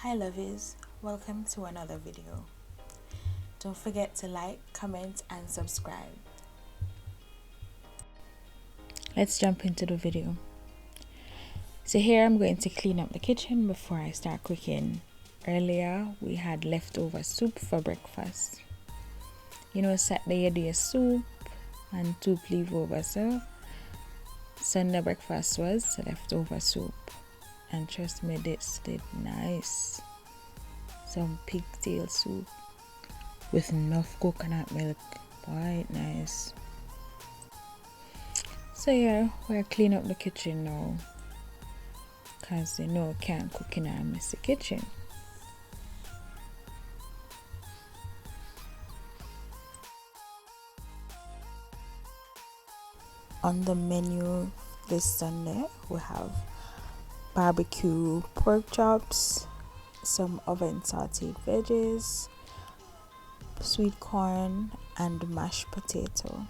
Hi lovies, welcome to another video. Don't forget to like, comment and subscribe. Let's jump into the video. So here I'm going to clean up the kitchen before I start cooking. Earlier we had leftover soup for breakfast. Saturday you do a soup and soup leave over, so Sunday breakfast was leftover soup. And trust me, this did nice. Some pigtail soup with enough coconut milk. Quite nice. So yeah, we're cleaning up the kitchen now, because can't cook in a messy kitchen. On the menu this Sunday we have barbecue pork chops, some oven sauteed veggies, sweet corn and mashed potato.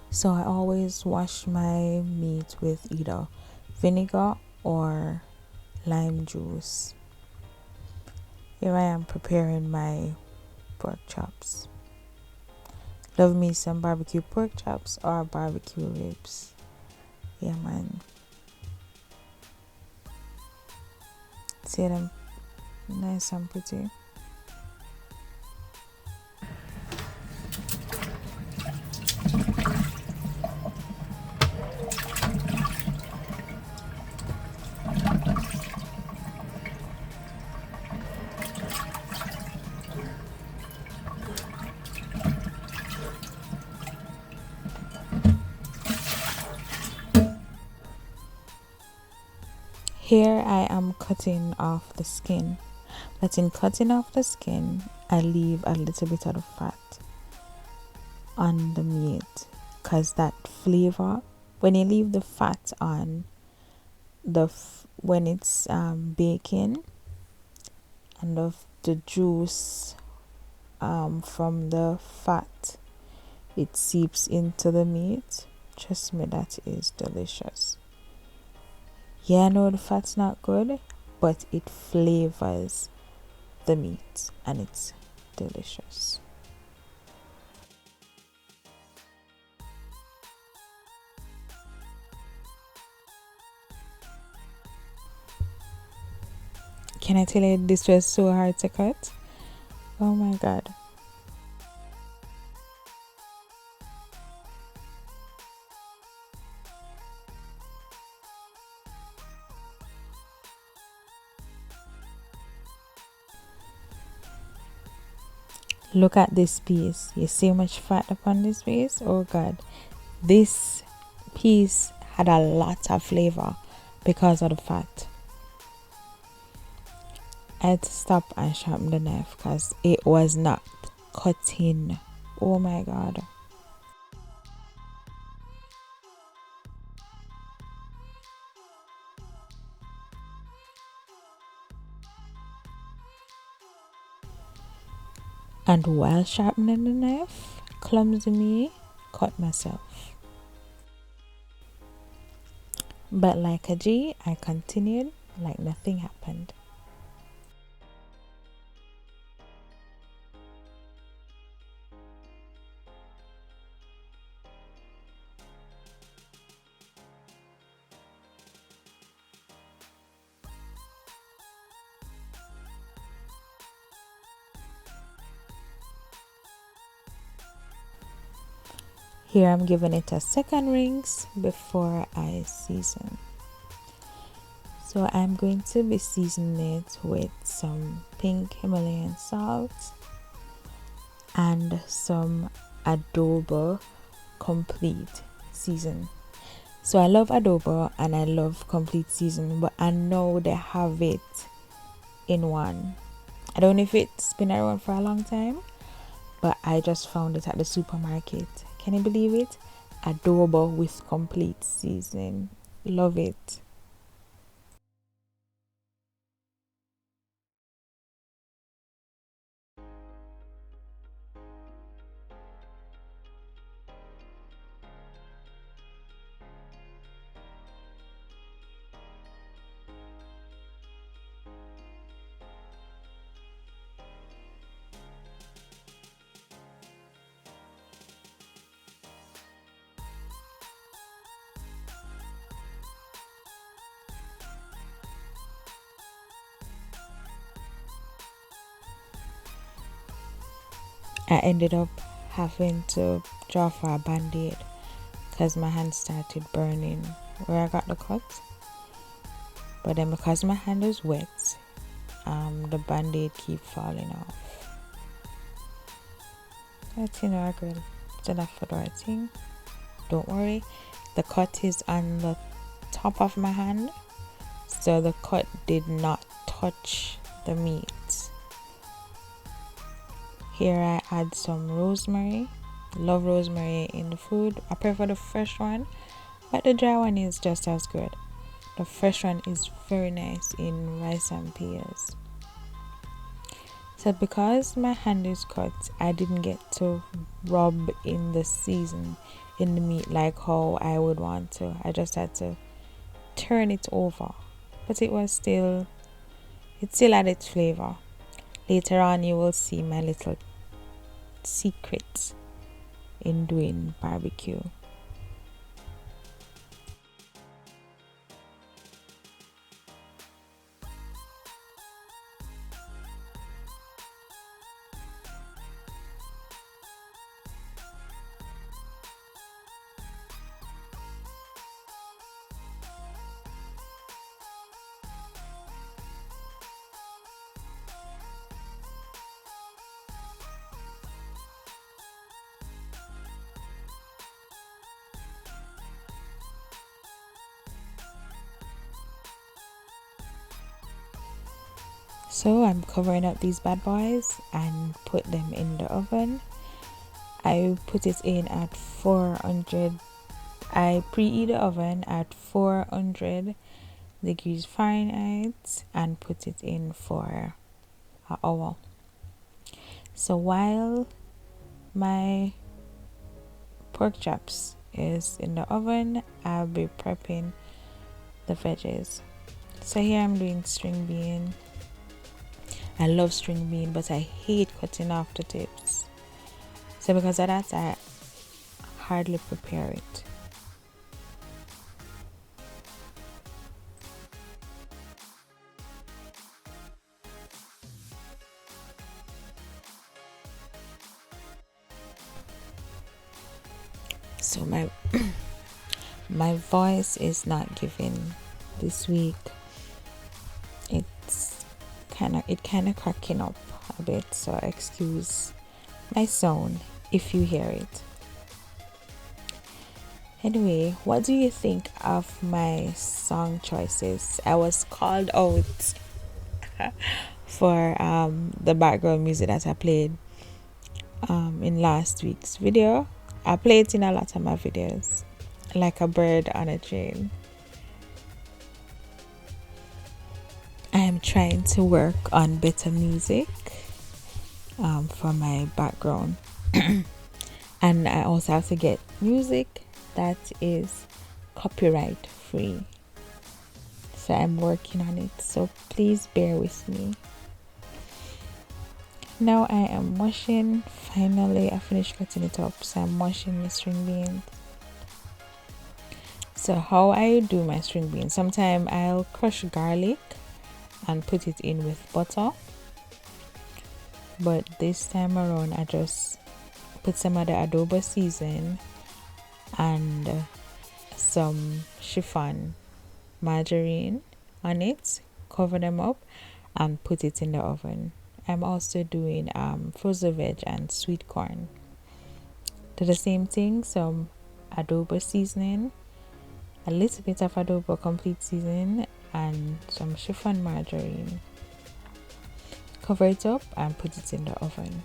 So I always wash my meat with either vinegar or lime juice. Here I am preparing my pork chops. Love me some barbecue pork chops or barbecue ribs. Yeah man. See them nice and pretty. Here I am cutting off the skin. But in cutting off the skin, I leave a little bit of the fat on the meat, because that flavor, when you leave the fat on when it's baking, and the juice from the fat, it seeps into the meat. Trust me, that is delicious. Yeah, I know the fat's not good, but it flavors the meat and it's delicious. Can I tell you, this was so hard to cut? Oh my god. Look at this piece. You see how much fat upon this piece? Oh god. This piece had a lot of flavor because of the fat. I had to stop and sharpen the knife because it was not cutting. Oh my god. And while sharpening the knife, clumsy me cut myself. But like a G, I continued like nothing happened. Here I'm giving it a second rinse before I season. So I'm going to be seasoning it with some pink Himalayan salt and some adobo complete season. So I love adobo and I love complete season, but I know they have it in one. I don't know if it's been around for a long time, but I just found it at the supermarket. Can you believe it? Adobo with complete seasoning. Love it. I ended up having to draw for a band-aid because my hand started burning where I got the cut. But then because my hand is wet, the band-aid keep falling off. But girl, it's enough for the right thing. Don't worry, the cut is on the top of my hand, so the cut did not touch the meat. Here I add some rosemary. Love rosemary in the food. I prefer the fresh one, but the dry one is just as good. The fresh one is very nice in rice and peas. So because my hand is cut, I didn't get to rub in the season in the meat like how I would want to. I just had to turn it over, but it still had its flavor. Later on you will see my little secret in doing barbecue. So I'm covering up these bad boys and put them in the oven. I put it in at 400. I preheat the oven at 400 degrees Fahrenheit and put it in for an hour. So while my pork chops is in the oven, I'll be prepping the veggies. So here I'm doing string bean. I love string bean, but I hate cutting off the tips. So because of that, I hardly prepare it. So my my voice is not giving this week. It kind of cracking up a bit, so excuse my sound if you hear it. Anyway, what do you think of my song choices? I was called out for the background music that I played in last week's video. I play it in a lot of my videos, like a bird on a chain. I am trying to work on better music for my background. And I also have to get music that is copyright free. So I'm working on it. So please bear with me. Now I am washing. Finally, I finished cutting it up. So I'm washing the string beans. So how I do my string beans, sometimes I'll crush garlic and put it in with butter, but this time around I just put some of the adobo season and some chiffon margarine on it, cover them up and put it in the oven. I'm also doing frozen veg and sweet corn. Do the same thing, some adobo seasoning, a little bit of adobo complete seasoning and some chiffon margarine. Cover it up and put it in the oven.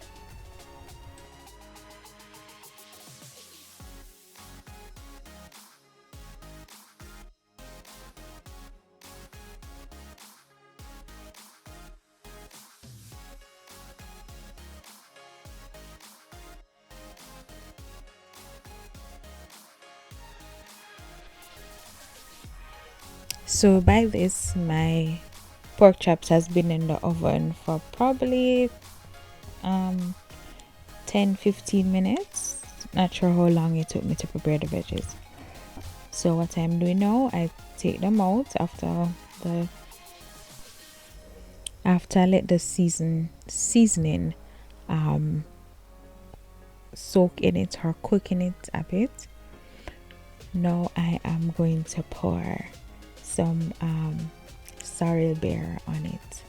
So by this, my pork chops has been in the oven for probably 10-15 minutes. Not sure how long it took me to prepare the veggies. So what I'm doing now, I take them out after I let the seasoning soak in it or cook in it a bit. Now I am going to pour some sorrel beer on it.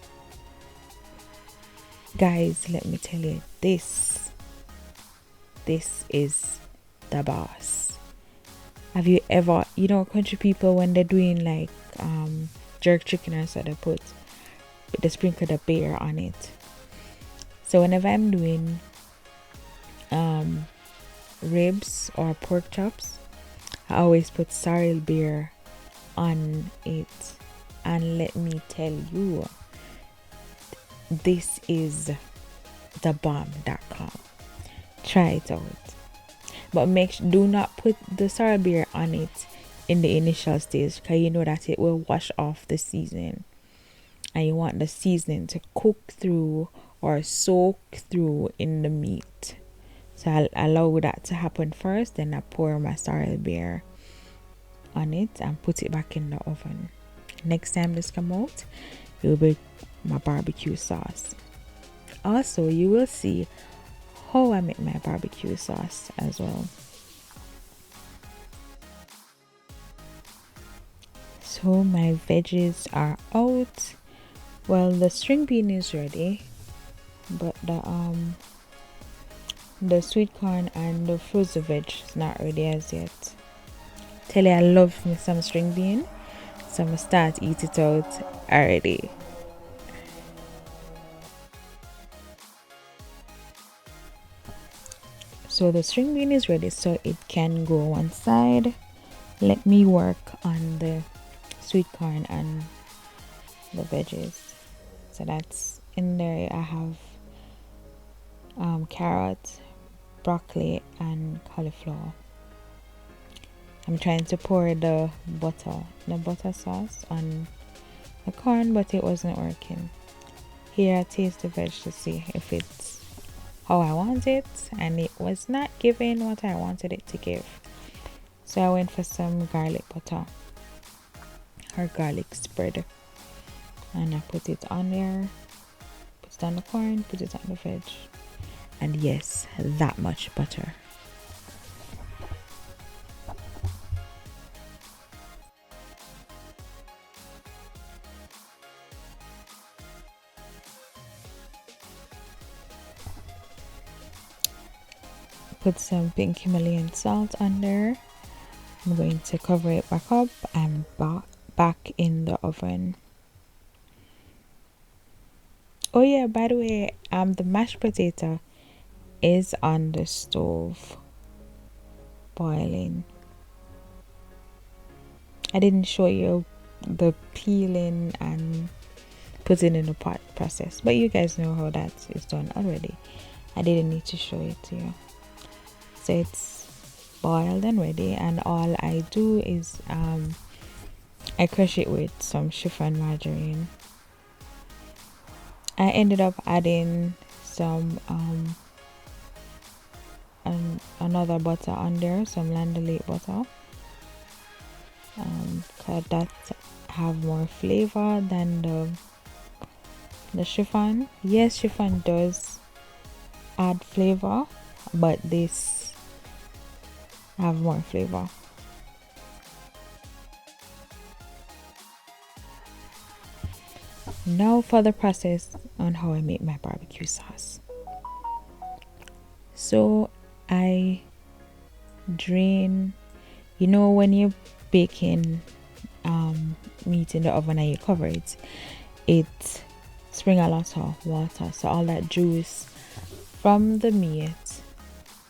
Guys, let me tell you, this is the boss. Have you ever, country people, when they're doing like jerk chicken or so, they sprinkle the beer on it. So whenever I'm doing ribs or pork chops, I always put sorrel beer on it. And let me tell you, this is the bomb.com. Try it out. But do not put the sorrel beer on it in the initial stage, because you know that it will wash off the seasoning. And you want the seasoning to cook through or soak through in the meat. So I'll allow that to happen first, then I pour my sorrel beer on it and put it back in the oven. Next time this come out, it will be my barbecue sauce. Also, you will see how I make my barbecue sauce as well. So my veggies are out. Well, the string bean is ready, but the sweet corn and the frozen veg is not ready as yet. Tell you, I love me some string bean, so I'm gonna start eat it out already. So the string bean is ready, so it can go one side. Let me work on the sweet corn and the veggies. So that's in there. I have carrot, broccoli, and cauliflower. I'm trying to pour the butter sauce on the corn, but it wasn't working. Here I taste the veg to see if it's how I want it, and it was not giving what I wanted it to give. So I went for some garlic butter or garlic spread, and I put it on there, put it on the corn, put it on the veg, and yes, that much butter. Put some pink Himalayan salt on there. I'm going to cover it back up and back in the oven. Oh yeah, by the way, the mashed potato is on the stove boiling. I didn't show you the peeling and putting in the pot process, but you guys know how that is done already. I didn't need to show it to you. So it's boiled and ready, and all I do is I crush it with some chiffon margarine. I ended up adding some another butter on there, some Land O'Lakes butter, cause that have more flavor than the chiffon. Yes, chiffon does add flavor, but this have more flavor. Now for the process on how I make my barbecue sauce. So I drain, when you're baking meat in the oven and you cover it, it spring a lot of water, so all that juice from the meat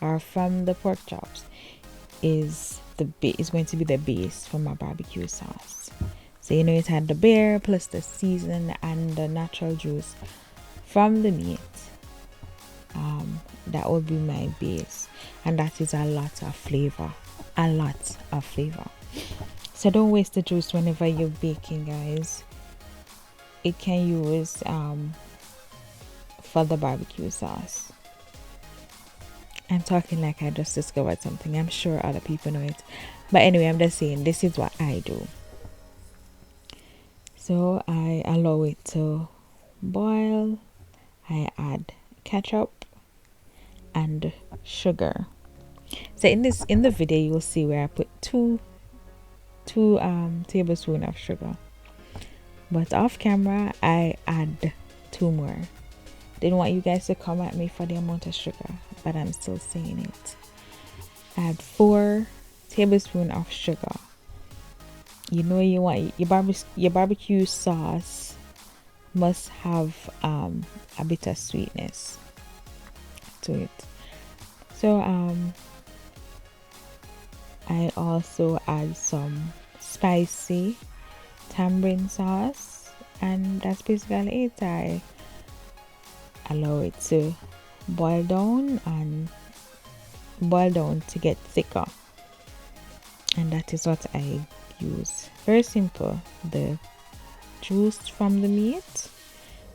or from the pork chops is going to be the base for my barbecue sauce. So it had the beer plus the season and the natural juice from the meat. That would be my base, and that is a lot of flavor. So don't waste the juice whenever you're baking, guys. It can use for the barbecue sauce. I'm talking like I just discovered something. I'm sure other people know it. But anyway, I'm just saying this is what I do. So I allow it to boil. I add ketchup and sugar. So in the video you'll see where I put two tablespoons of sugar, but off camera I add 2 more. Didn't want you guys to come at me for the amount of sugar, but I'm still saying it. Add 4 tablespoons of sugar. You know you want your barbecue sauce must have a bit of sweetness to it. So I also add some spicy tamarind sauce, and that's basically it. I allow it to boil down to get thicker, and that is what I use. Very simple. The juice from the meat,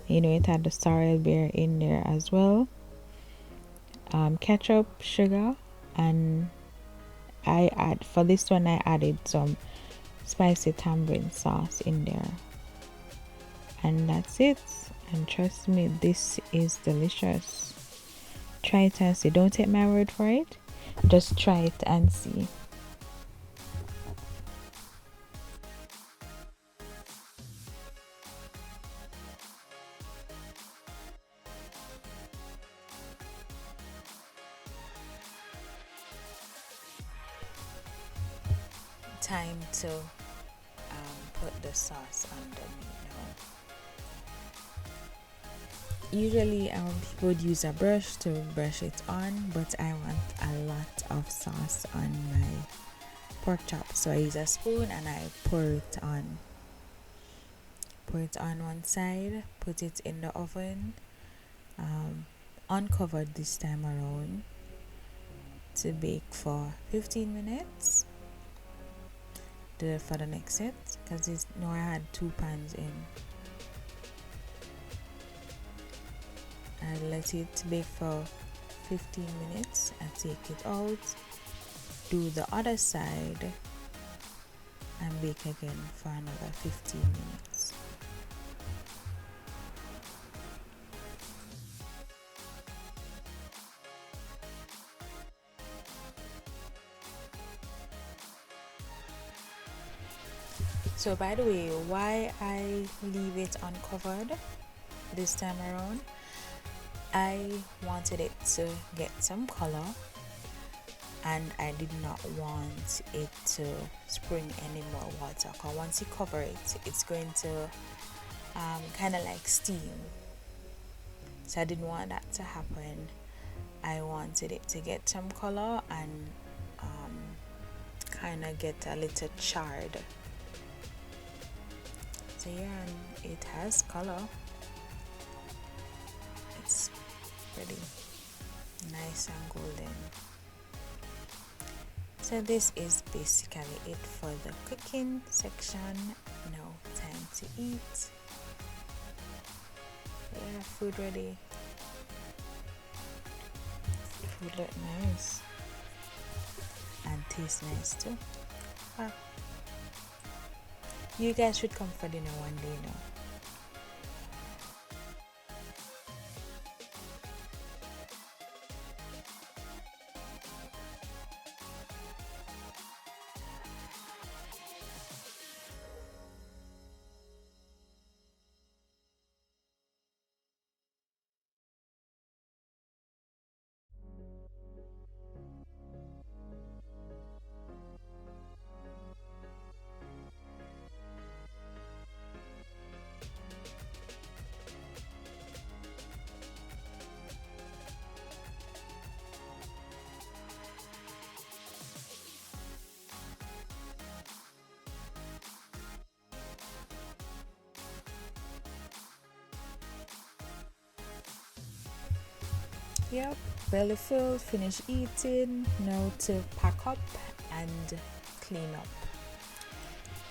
it had the sorrel beer in there as well, ketchup, sugar, and for this one I added some spicy tamarind sauce in there, and that's it. And trust me, this is delicious. Try it and see. Don't take my word for it, just try it and see. Time to put the sauce on the meat now. Usually people would use a brush to brush it on, but I want a lot of sauce on my pork chop, so I use a spoon and I pour it on one side, put it in the oven, uncovered this time around, to bake for 15 minutes. Do it for the next set, because I had 2 pans in. I let it bake for 15 minutes and take it out, do the other side and bake again for another 15 minutes. So by the way, why I leave it uncovered this time around, I wanted it to get some color, and I did not want it to spring any more water, because once you cover it, it's going to kind of like steam. So I didn't want that to happen. I wanted it to get some color and kind of get a little charred. So yeah, it has color. It's pretty nice and golden. So this is basically it for the cooking section. Now time to eat. Yeah, food ready. Food look nice and tastes nice too. You guys should come for dinner one day now. Yep, belly filled, finish eating. Now to pack up and clean up.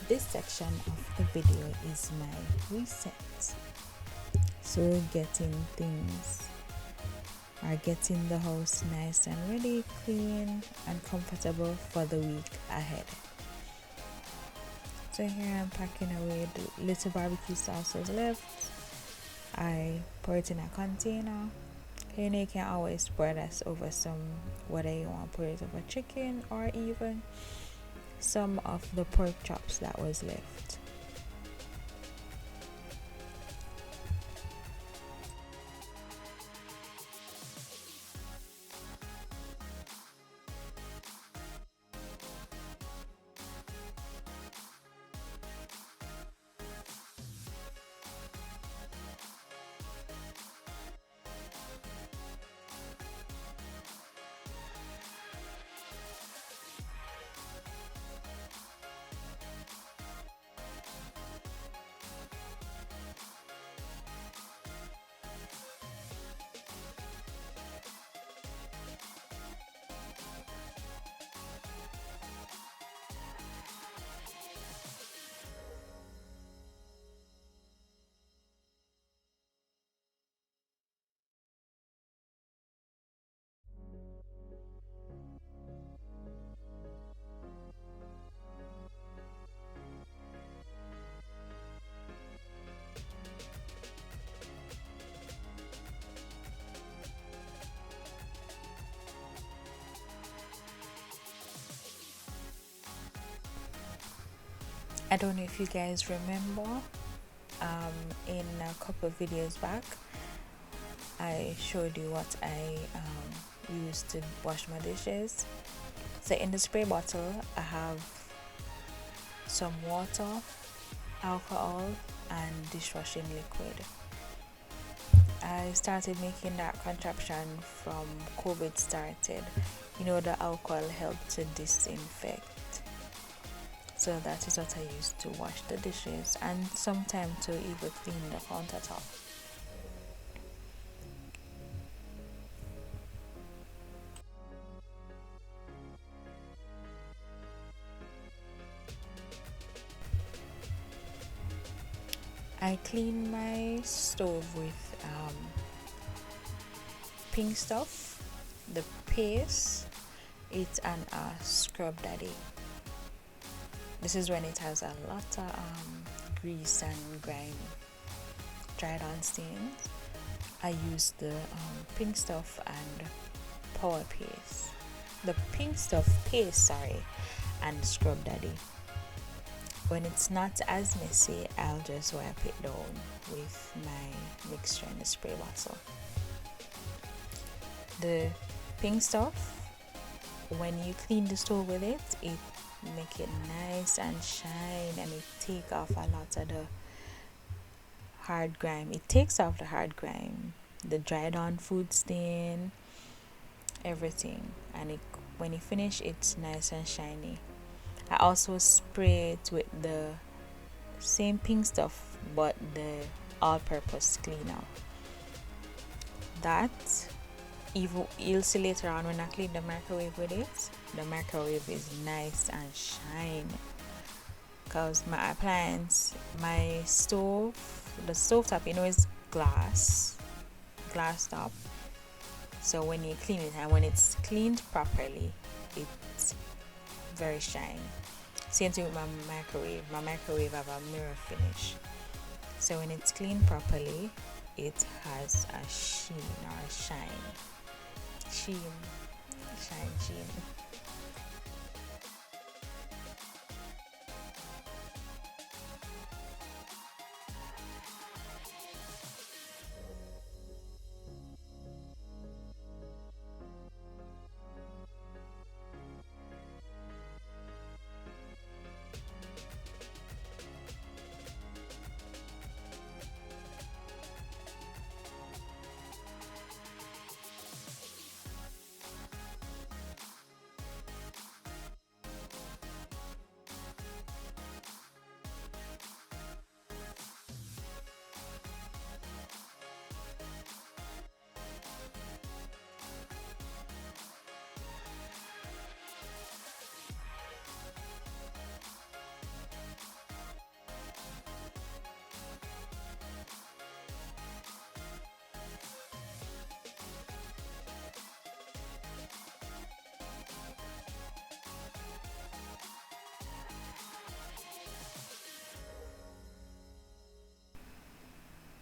This section of the video is my reset. So getting the house nice and ready, clean and comfortable for the week ahead. So here I'm packing away the little barbecue sauces left. I pour it in a container You can always spread this over some, whether you want to put it over chicken or even some of the pork chops that was left. I don't know if you guys remember, in a couple of videos back, I showed you what I used to wash my dishes. So in the spray bottle, I have some water, alcohol, and dishwashing liquid. I started making that contraption from COVID started. You know, the alcohol helped to disinfect. So that is what I use to wash the dishes and sometimes to even clean the countertop. I clean my stove with pink stuff, the paste, it's an scrub daddy. This is when it has a lot of grease and grime, dried on stains. I use the pink stuff and power paste. The pink stuff paste, sorry, and scrub daddy. When it's not as messy, I'll just wipe it down with my mixture in the spray bottle. The pink stuff, when you clean the stove with it, it make it nice and shine, and it take off a lot of the hard grime. It takes off the hard grime, the dried on food stain, everything, and when you finish, it's nice and shiny. I also spray it with the same pink stuff, but the all-purpose cleaner. That even you'll see later on when I clean the microwave with it. The microwave is nice and shine. Cause my appliance, my stove, the stove top, is glass top. So when you clean it and when it's cleaned properly, it's very shiny. Same thing with my microwave. My microwave have a mirror finish. So when it's cleaned properly, it has a sheen or a shine. Sheen. Sheen.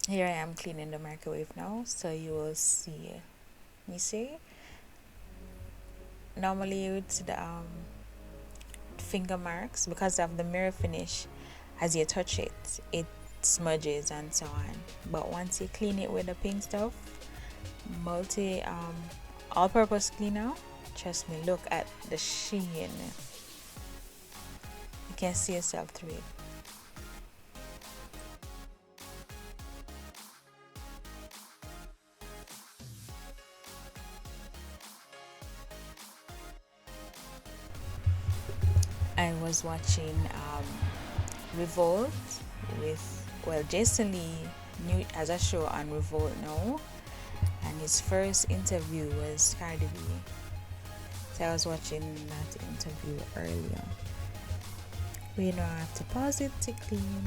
Here I am cleaning the microwave now, so you will see You see, normally you would see the finger marks because of the mirror finish. As you touch it, it smudges and so on. But once you clean it with the pink stuff, multi all-purpose cleaner, trust me, look at the sheen. You can see yourself through it. I was watching Revolt with, well, Jason Lee new as a show on Revolt now, and his first interview was Cardi B. So I was watching that interview earlier. We now have to pause it to clean.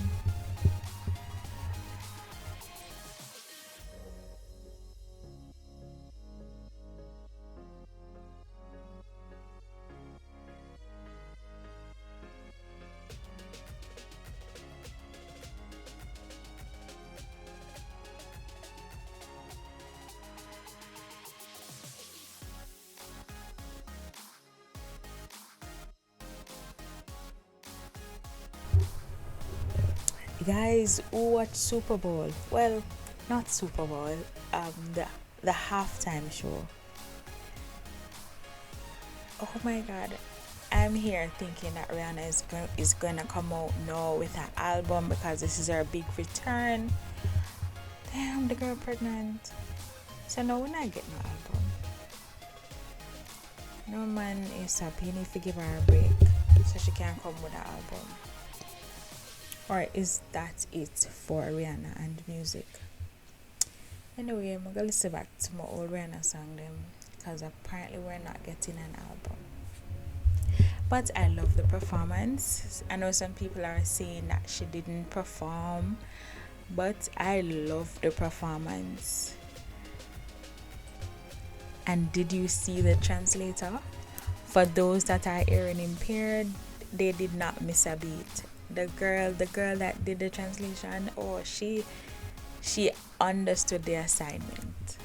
Guys, who watch Super Bowl? Well, not Super Bowl. The halftime show. Oh my God, I'm here thinking that Rihanna is gonna come out now with her album because this is her big return. Damn, the girl pregnant. So no, we're not getting no album. No man is happy. You need to give her a break so she can come with an album. Or is that it for Rihanna and music? Anyway, I'm gonna listen back to my old Rihanna song them because apparently we're not getting an album. But I love the performance. I know some people are saying that she didn't perform, but I love the performance. And did you see the translator? For those that are hearing impaired, they did not miss a beat. The girl that did the translation, oh, she understood the assignment.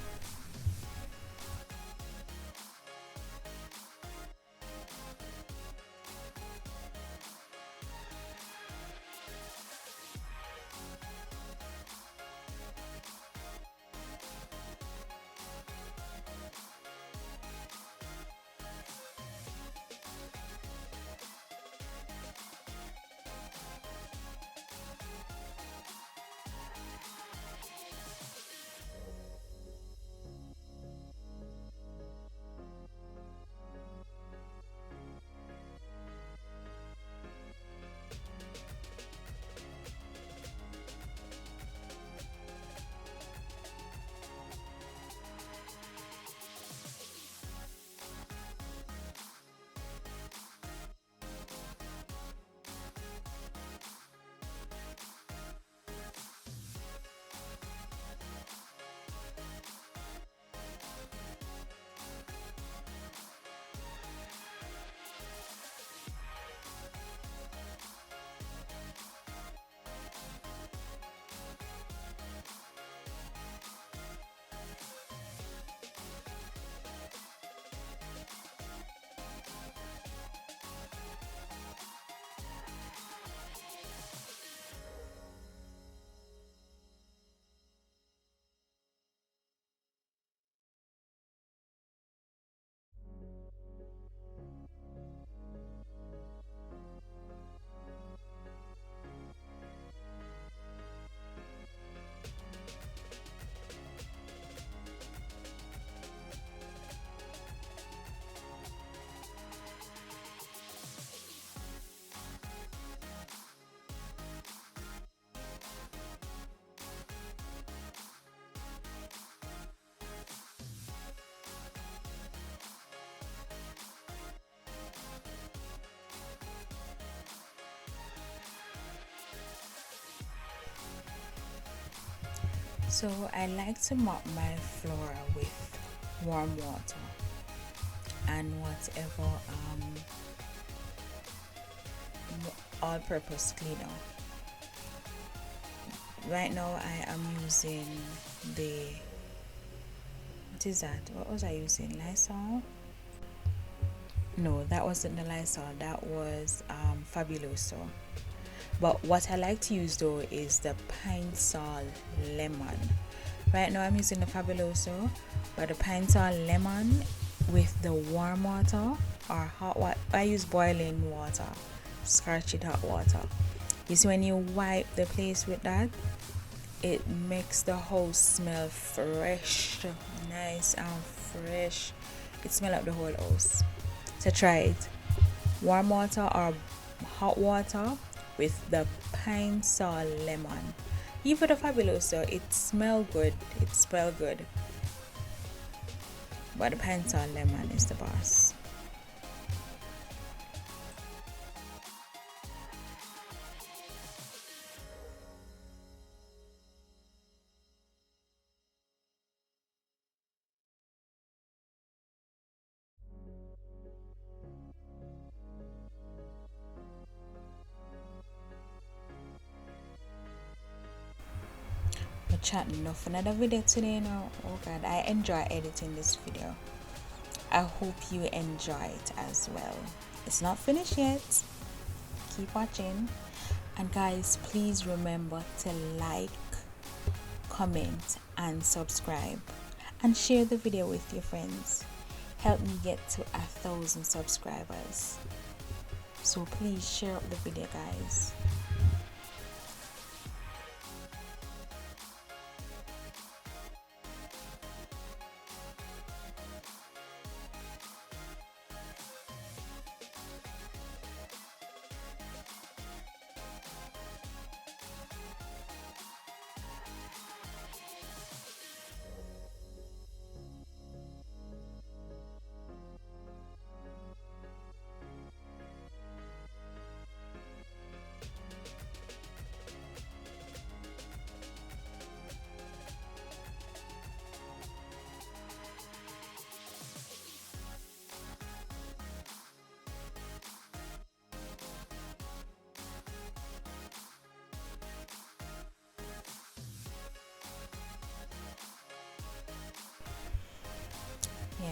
So I like to mop my floor with warm water and whatever all-purpose cleaner. Right now I am using the What is that? What was I using? Lysol? No, that wasn't the Lysol. That was Fabuloso. But what I like to use though is the Pine Sol Lemon. Right now I'm using the Fabuloso, but the Pine Sol Lemon with the warm water or hot water. I use boiling water, scorched hot water. You see, when you wipe the place with that, it makes the house smell fresh, nice and fresh. It smells like the whole house. So try it. Warm water or hot water with the Pine Sol Lemon. Even the Fabuloso, it smell good. It smell good. But the Pine Sol Lemon is the boss. We're chatting enough. Another video today now. Oh god, I enjoy editing this video. I hope you enjoy it as well. It's not finished yet. Keep watching. And guys, please remember to like, comment, and subscribe. And share the video with your friends. Help me get to 1,000 subscribers. So please share up the video, guys.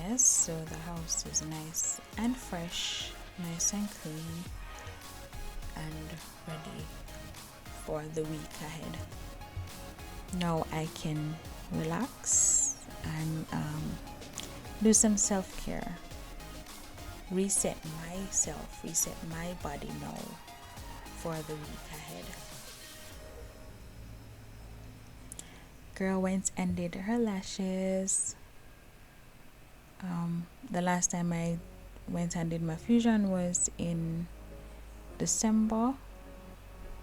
Yes, so the house is nice and fresh, nice and clean, and ready for the week ahead. Now I can relax and do some self-care. Reset myself, reset my body now for the week ahead. Girl went and did her lashes. The last time I went and did my fusion was in December.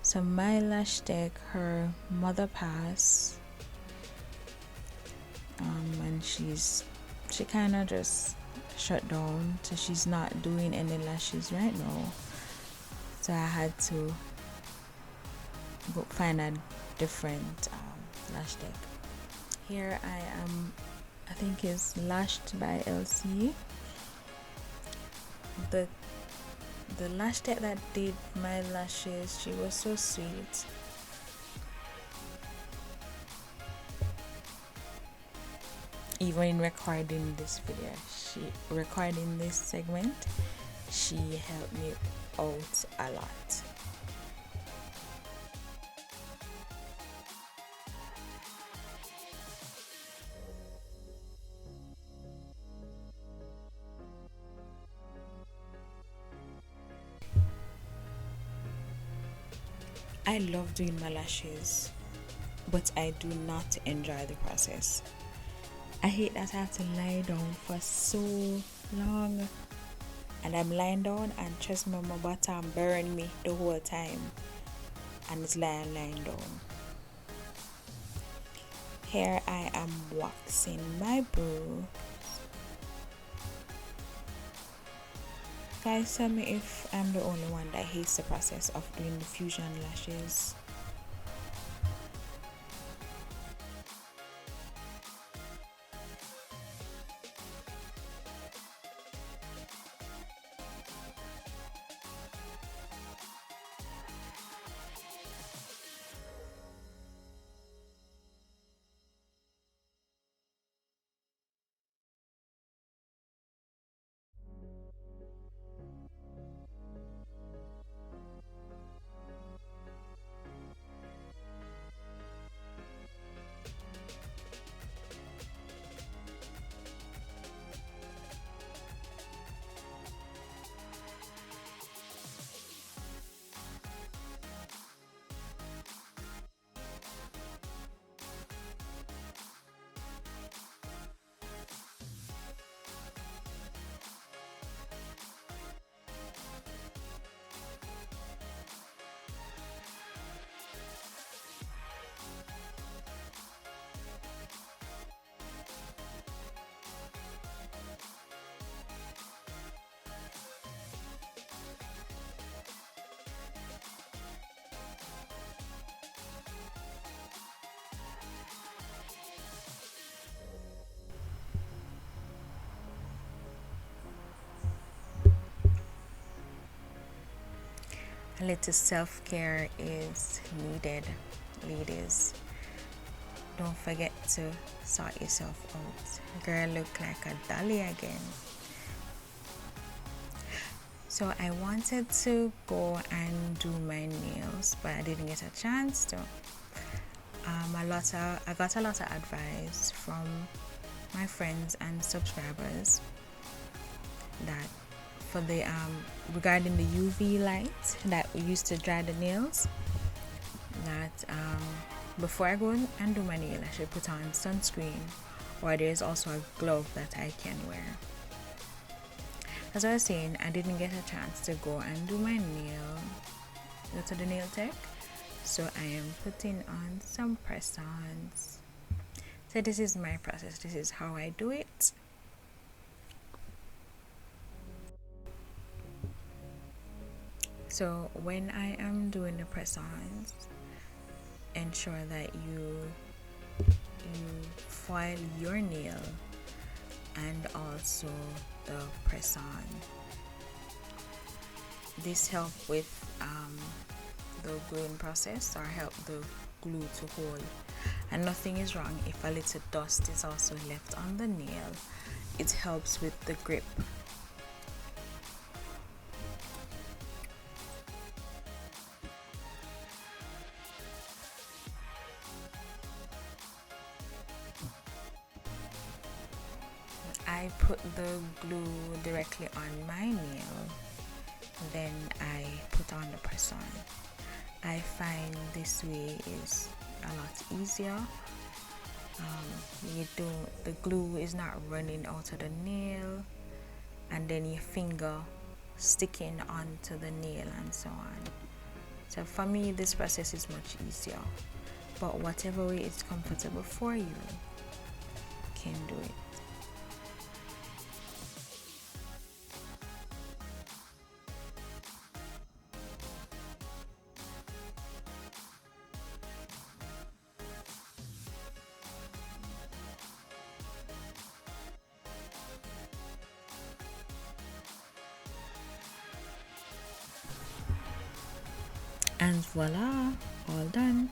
So my lash tech, her mother passed, and she kind of just shut down, so she's not doing any lashes right now. So I had to go find a different lash tech. Here I think is lashed by LC. The lash tech that did my lashes, she was so sweet. Even in recording this segment, she helped me out a lot. I love doing my lashes, but I do not enjoy the process. I hate that I have to lie down for so long, and I'm lying down and trust me, my bottom burn me the whole time, and it's lying down. Here I am waxing my brow. Guys, tell me if I'm the only one that hates the process of doing the fusion lashes. A little self-care is needed, ladies. Don't forget to sort yourself out. Girl, look like a dolly again. So I wanted to go and do my nails, but I didn't get a chance to. I got a lot of advice from my friends and subscribers that for the regarding the UV light that we used to dry the nails, that before I go and do my nail, I should put on sunscreen, or there's also a glove that I can wear. As I was saying, I didn't get a chance to go and do my nail, go to the nail tech, so I am putting on some press-ons. So this is my process. This is how I do it. So when I am doing the press-ons, ensure that you file your nail and also the press-on. This help with the gluing process, or help the glue to hold, and nothing is wrong if a little dust is also left on the nail. It helps with the grip. I put the glue directly on my nail, then I put on the press on. I find this way is a lot easier. The glue is not running out of the nail, and then your finger sticking onto the nail and so on. So for me, this process is much easier, but whatever way is comfortable for you, can do it. And voila, all done.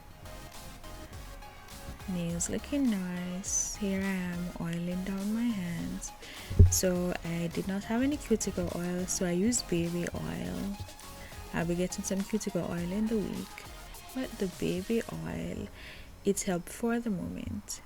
Nails looking nice. Here I am oiling down my hands. So I did not have any cuticle oil, so I used baby oil. I'll be getting some cuticle oil in the week, but the baby oil, it's helped for the moment.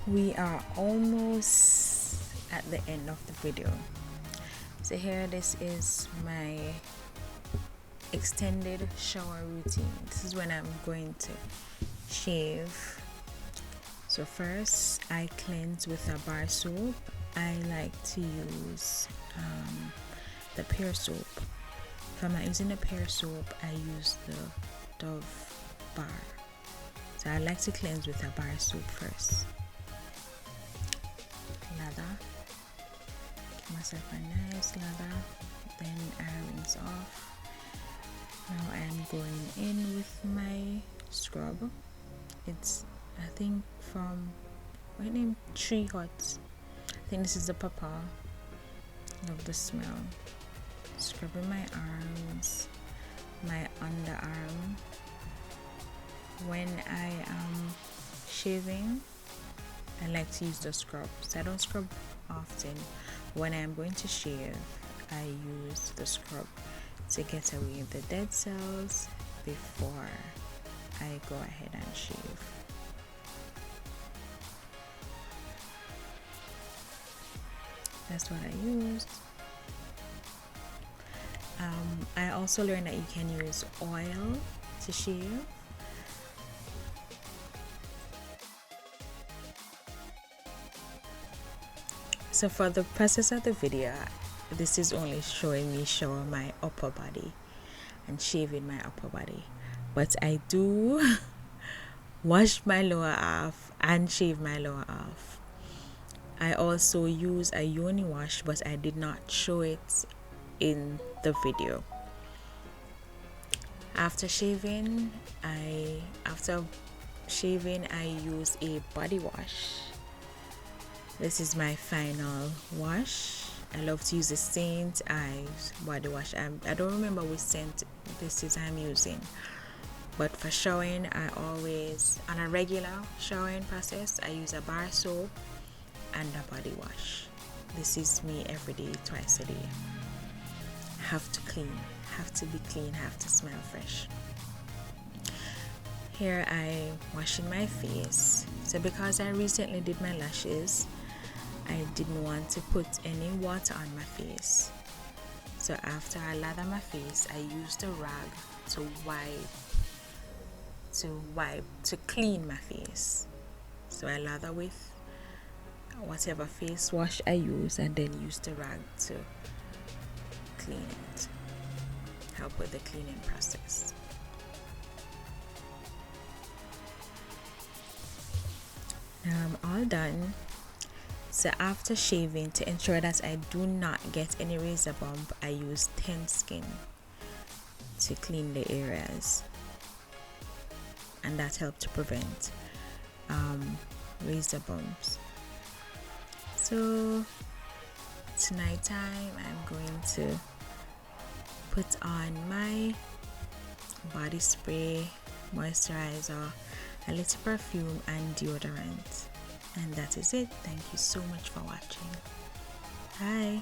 We are almost at the end of the video. So here, this is my extended shower routine. This is when I'm going to shave. So first, I cleanse with a bar soap. I like to use the pear soap. If I'm not using the pear soap, I use the Dove bar. So I like to cleanse with a bar soap first. Lather. Give myself a nice lather. Then I rinse off. Now I am going in with my scrub. It's, I think, from what name? Tree Hut. I think this is the papa. Love the smell. Scrubbing my arms, my underarm. When I am shaving, I like to use the scrub. So I don't scrub often. When I am going to shave, I use the scrub to get away the dead cells before I go ahead and shave. That's what I used. I also learned that you can use oil to shave. So for the purpose of the video, this is only showing me shower my upper body and shaving my upper body, but I do wash my lower half and shave my lower half. I also use a yoni wash, but I did not show it in the video. After shaving, I use a body wash. This is my final wash. I love to use the Saint Ives body wash. I don't remember which scent this is I'm using, but for showering, I always, on a regular showering process, I use a bar soap and a body wash. This is me every day, twice a day. Have to clean, have to be clean, have to smell fresh. Here I washing my face. So because I recently did my lashes, I didn't want to put any water on my face. So after I lather my face, I use the rag to clean my face. So I lather with whatever face wash I use and then use the rag to clean it. Help with the cleaning process. Now I'm all done. So after shaving, to ensure that I do not get any razor bump, I use Thin Skin to clean the areas, and that helped to prevent razor bumps. So tonight time, I'm going to put on my body spray, moisturizer, a little perfume and deodorant, and that is it. Thank you so much for watching. Bye.